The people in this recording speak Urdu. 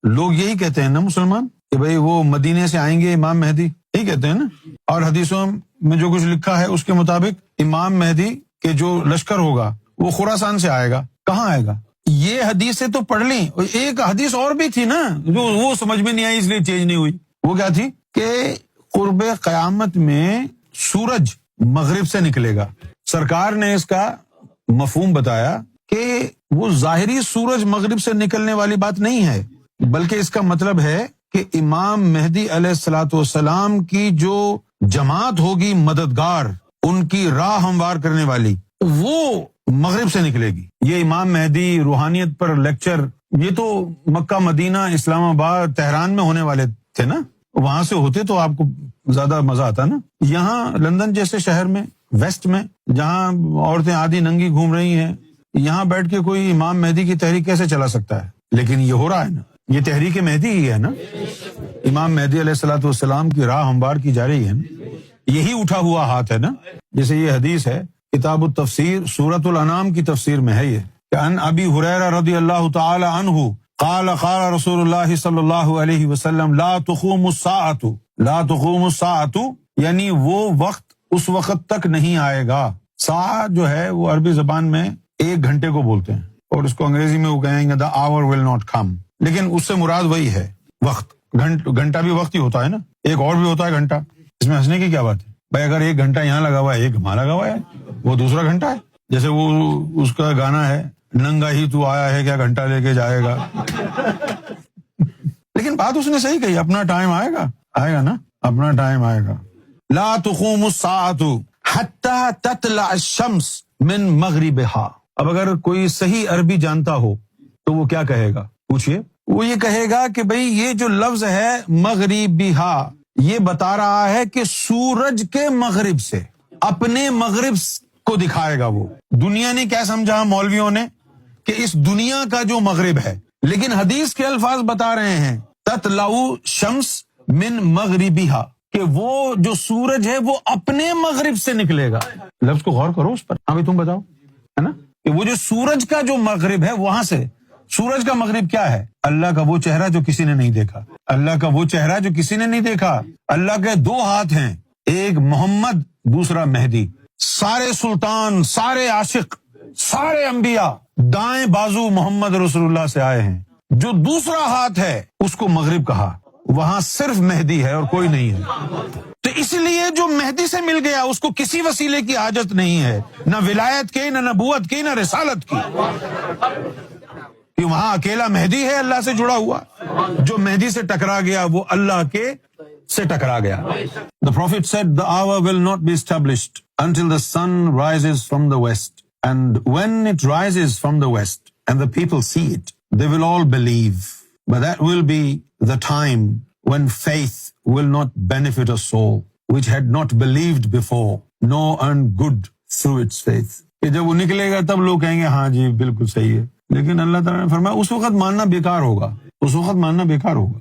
لوگ یہی کہتے ہیں نا مسلمان کہ بھئی وہ مدینے سے آئیں گے امام مہدی، یہی کہتے ہیں نا، اور حدیثوں میں جو کچھ لکھا ہے اس کے مطابق امام مہدی کے جو لشکر ہوگا وہ خراسان سے آئے گا. کہاں آئے گا؟ یہ حدیثیں تو پڑھ لیں. ایک حدیث اور بھی تھی نا جو وہ سمجھ میں نہیں آئی اس لیے چینج نہیں ہوئی. وہ کیا تھی کہ قرب قیامت میں سورج مغرب سے نکلے گا. سرکار نے اس کا مفہوم بتایا کہ وہ ظاہری سورج مغرب سے نکلنے والی بات نہیں ہے، بلکہ اس کا مطلب ہے کہ امام مہدی علیہ الصلوۃ والسلام کی جو جماعت ہوگی مددگار، ان کی راہ ہموار کرنے والی، وہ مغرب سے نکلے گی. یہ امام مہدی روحانیت پر لیکچر یہ تو مکہ مدینہ اسلام آباد تہران میں ہونے والے تھے نا، وہاں سے ہوتے تو آپ کو زیادہ مزہ آتا نا. یہاں لندن جیسے شہر میں ویسٹ میں جہاں عورتیں آدھی ننگی گھوم رہی ہیں، یہاں بیٹھ کے کوئی امام مہدی کی تحریک کیسے چلا سکتا ہے؟ لیکن یہ ہو رہا ہے نا، یہ تحریک مہدی ہی ہے نا. امام مہدی علیہ الصلوۃ والسلام کی راہ ہموار کی جا رہی ہے نا، یہی اٹھا ہوا ہاتھ ہے نا. جیسے یہ حدیث ہے کتاب التفسیر سورۃ الانعام کی تفسیر میں ہے یہ کہ ان ابی ہریرہ رضی اللہ تعالی عنہ قال قال رسول اللہ صلی اللہ علیہ وسلم لا تقوم الساعۃ یعنی وہ وقت اس وقت تک نہیں آئے گا. ساعہ جو ہے وہ عربی زبان میں 1 گھنٹے کو بولتے ہیں، اور اس کو انگریزی میں وہ کہیں گے the hour will not come، لیکن اس سے مراد وہی ہے وقت. گھنٹہ بھی وقت ہی ہوتا ہے نا، ایک اور بھی ہوتا ہے گھنٹہ. اس میں ہنسنے کی کیا بات ہے بھائی؟ اگر 1 گھنٹہ یہاں لگا ہوا ہے، 1 وہاں لگا ہوا ہے، وہ دوسرا گھنٹہ ہے. جیسے وہ اس کا گانا ہے ننگا ہی تو آیا ہے کیا گھنٹہ لے کے جائے گا. لیکن بات اس نے صحیح کہی، اپنا ٹائم آئے گا نا، اپنا ٹائم آئے گا. لا تقوم الساعۃ حتی تطلع الشمس من مغربها. اب اگر کوئی صحیح عربی جانتا ہو تو وہ کیا کہے گا؟ پوچھئے. وہ یہ کہے گا کہ بھئی یہ جو لفظ ہے مغربہا، یہ بتا رہا ہے کہ سورج کے مغرب سے، اپنے مغرب کو دکھائے گا. وہ دنیا نے کیا سمجھا مولویوں نے کہ اس دنیا کا جو مغرب ہے، لیکن حدیث کے الفاظ بتا رہے ہیں تطلع شمس من مغربہا، کہ وہ جو سورج ہے وہ اپنے مغرب سے نکلے گا. لفظ کو غور کرو اس پر. ہاں تم بتاؤ، ہے نا، کہ وہ جو سورج کا جو مغرب ہے وہاں سے. سورج کا مغرب کیا ہے؟ اللہ کا وہ چہرہ جو کسی نے نہیں دیکھا. اللہ کا وہ چہرہ جو کسی نے نہیں دیکھا. اللہ کے 2 ہاتھ ہیں، ایک محمد دوسرا مہدی. سارے سلطان، سارے عاشق، سارے انبیاء دائیں بازو محمد رسول اللہ سے آئے ہیں. جو دوسرا ہاتھ ہے اس کو مغرب کہا. وہاں صرف مہدی ہے اور کوئی نہیں ہے. تو اس لیے جو مہدی سے مل گیا اس کو کسی وسیلے کی حاجت نہیں ہے، نہ ولایت کی، نہ نبوت کی، نہ رسالت کی، کہ وہاں اکیلا مہدی ہے اللہ سے جڑا ہوا. جو مہدی سے ٹکرا گیا وہ اللہ کے سے ٹکرا گیا. The prophet said the hour will not be established until the sun rises from the west, and when it rises from the west and the people see it, they will all believe. But that will be the time when faith will not benefit a soul which had not believed before, nor earned good through its faith. کہ جب وہ نکلے گا تب لوگ کہیں گے ہاں جی بالکل صحیح ہے، لیکن اللہ تعالیٰ نے فرمایا اس وقت ماننا بیکار ہوگا، اس وقت ماننا بیکار ہوگا.